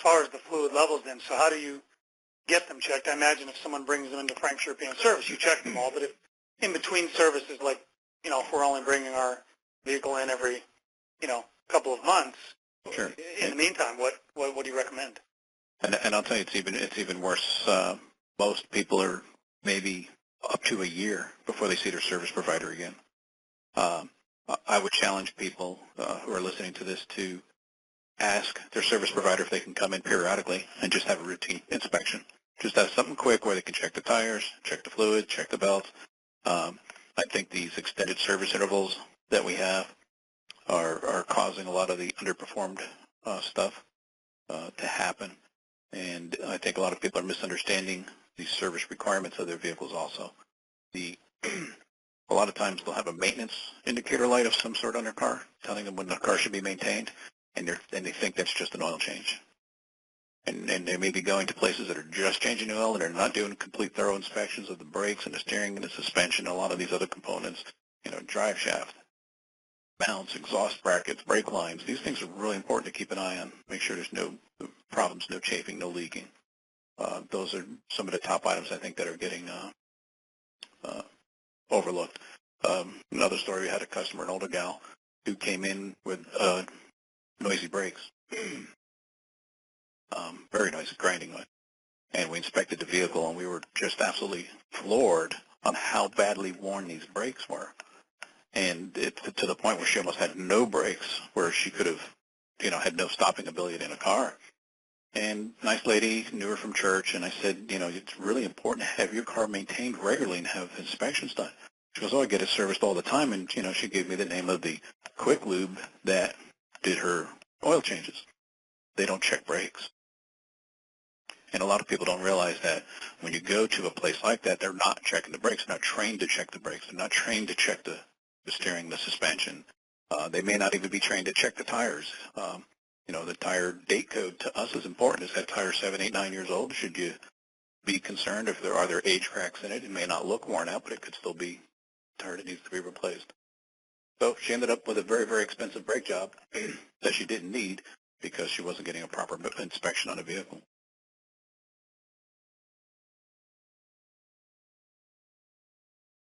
far as the fluid levels then, so how do you get them checked? I imagine if someone brings them into Frank's European Service, you check them all, but if in between services, like, if we're only bringing our vehicle in every, couple of months, sure. In the meantime, what do you recommend? And I'll tell you, it's even worse. Most people are maybe up to a year before they see their service provider again. I would challenge people who are listening to this to ask their service provider if they can come in periodically and just have a routine inspection. Just have something quick where they can check the tires, check the fluid, check the belts. I think these extended service intervals that we have are causing a lot of the underperformed stuff to happen. And I think a lot of people are misunderstanding the service requirements of their vehicles also. A lot of times they'll have a maintenance indicator light of some sort on their car, telling them when the car should be maintained, and they think that's just an oil change. And they may be going to places that are just changing oil and they're not doing complete thorough inspections of the brakes and the steering and the suspension, and a lot of these other components, drive shaft, mounts, exhaust brackets, brake lines. These things are really important to keep an eye on. Make sure there's no problems, no chafing, no leaking. Those are some of the top items I think that are getting overlooked. Another story, we had a customer, an older gal, who came in with noisy brakes, very noisy, grinding noise. And we inspected the vehicle, and we were just absolutely floored on how badly worn these brakes were. And to the point where she almost had no brakes, where she could have, had no stopping ability in a car. And nice lady, knew her from church, and I said, it's really important to have your car maintained regularly and have inspections done. She goes, I get it serviced all the time, and, she gave me the name of the quick lube that did her oil changes. They don't check brakes. And a lot of people don't realize that when you go to a place like that, they're not checking the brakes. They're not trained to check the brakes. They're not trained to check the steering, the suspension. They may not even be trained to check the tires. The tire date code to us is important. Is that tire 7, 8, 9 years old? Should you be concerned if there are age cracks in it? It may not look worn out, but it could still be a tire that needs to be replaced. So she ended up with a very, very expensive brake job that she didn't need because she wasn't getting a proper inspection on the vehicle.